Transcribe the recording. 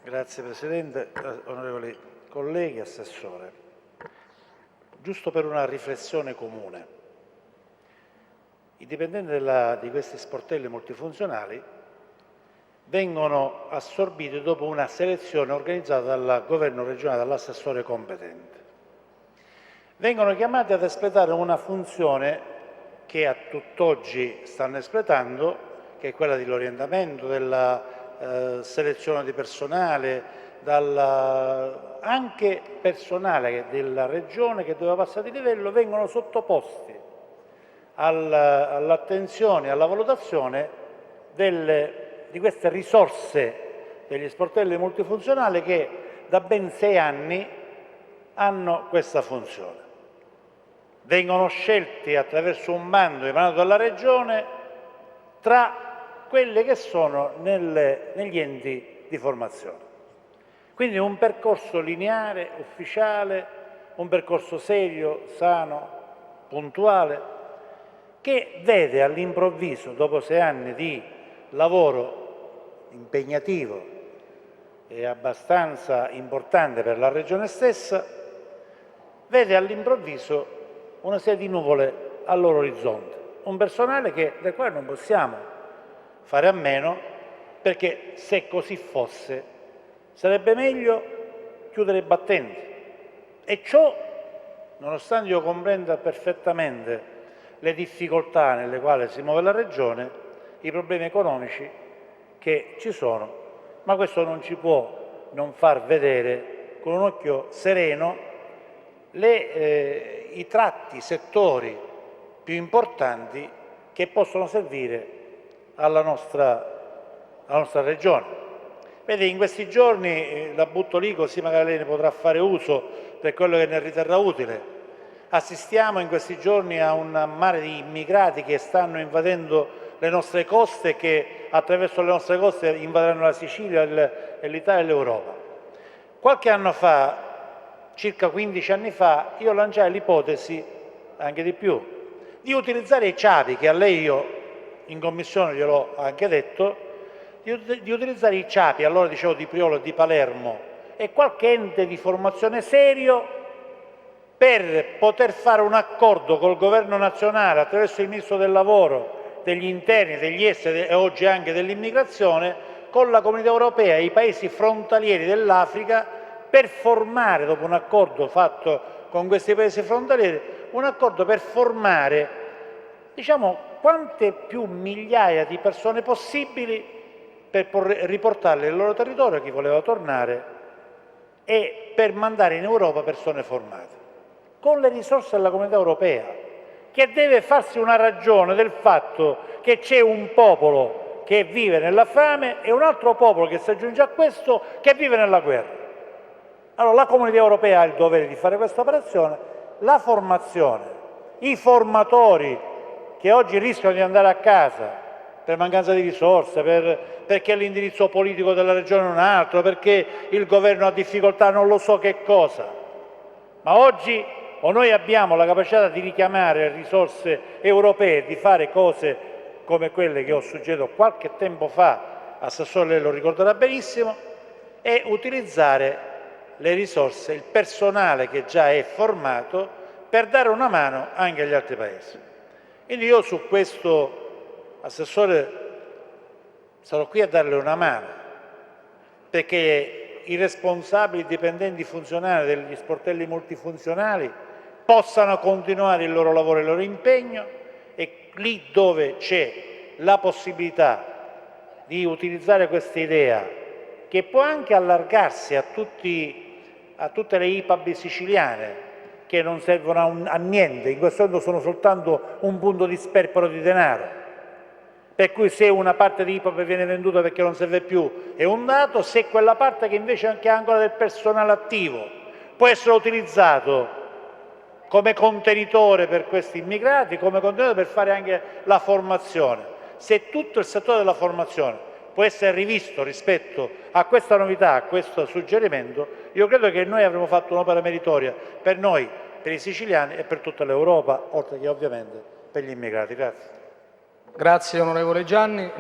Grazie Presidente, onorevoli colleghi, Assessore. Giusto per una riflessione comune. I dipendenti di questi sportelli multifunzionali vengono assorbiti dopo una selezione organizzata dal governo regionale, dall'assessore competente. Vengono chiamati ad espletare una funzione che a tutt'oggi stanno espletando, che è quella dell'orientamento, della selezione di personale, anche personale della regione che doveva passare di livello, vengono sottoposti all'attenzione e alla valutazione di queste risorse degli sportelli multifunzionali che da ben 6 anni hanno questa funzione. Vengono scelti attraverso un bando emanato dalla Regione tra quelle che sono negli enti di formazione. Quindi un percorso lineare, ufficiale, un percorso serio, sano, puntuale, che vede all'improvviso, dopo 6 anni di lavoro impegnativo e abbastanza importante per la Regione stessa, vede all'improvviso una serie di nuvole al loro orizzonte, un personale del quale non possiamo fare a meno, perché se così fosse sarebbe meglio chiudere i battenti. E ciò, nonostante io comprenda perfettamente le difficoltà nelle quali si muove la Regione, i problemi economici che ci sono, ma questo non ci può non far vedere con un occhio sereno i tratti, i settori più importanti che possono servire alla nostra Regione. Vede, in questi giorni, la butto lì così magari lei ne potrà fare uso per quello che ne riterrà utile, assistiamo in questi giorni a un mare di immigrati che stanno invadendo le nostre coste e che attraverso le nostre coste invaderanno la Sicilia, l'Italia e l'Europa. Qualche anno fa, circa 15 anni fa, io lanciai l'ipotesi, anche di più, di utilizzare i CIAPI, che a lei io in commissione gliel'ho anche detto, di utilizzare i CIAPI, allora dicevo di Priolo e di Palermo, e qualche ente di formazione serio per poter fare un accordo col governo nazionale attraverso il Ministro del Lavoro, degli Interni, degli Esteri e oggi anche dell'Immigrazione, con la Comunità Europea e i paesi frontalieri dell'Africa per formare, dopo un accordo fatto con questi paesi frontalieri, un accordo per formare, diciamo, quante più migliaia di persone possibili per riportarle nel loro territorio, chi voleva tornare, e per mandare in Europa persone formate, con le risorse della Comunità Europea, che deve farsi una ragione del fatto che c'è un popolo che vive nella fame e un altro popolo che si aggiunge a questo che vive nella guerra. Allora la Comunità Europea ha il dovere di fare questa operazione, la formazione, i formatori che oggi rischiano di andare a casa per mancanza di risorse, perché l'indirizzo politico della Regione è un altro, perché il governo ha difficoltà, non lo so che cosa. Ma oggi o noi abbiamo la capacità di richiamare risorse europee, di fare cose come quelle che ho suggerito qualche tempo fa, Assessore lei lo ricorderà benissimo, e utilizzare le risorse, il personale che già è formato per dare una mano anche agli altri paesi. Quindi io su questo, Assessore, sarò qui a darle una mano, perché i responsabili dipendenti funzionali degli sportelli multifunzionali possano continuare il loro lavoro e il loro impegno, e lì dove c'è la possibilità di utilizzare questa idea, che può anche allargarsi a tutte le IPAB siciliane, che non servono a niente, in questo momento sono soltanto un punto di sperpero di denaro, per cui se una parte di IPAB viene venduta perché non serve più è un dato, se quella parte che invece ha ancora del personale attivo può essere utilizzato come contenitore per questi immigrati, come contenitore per fare anche la formazione, se tutto il settore della formazione può essere rivisto rispetto a questa novità, a questo suggerimento, io credo che noi avremo fatto un'opera meritoria per noi, per i siciliani e per tutta l'Europa, oltre che ovviamente per gli immigrati. Grazie. Grazie onorevole Gianni.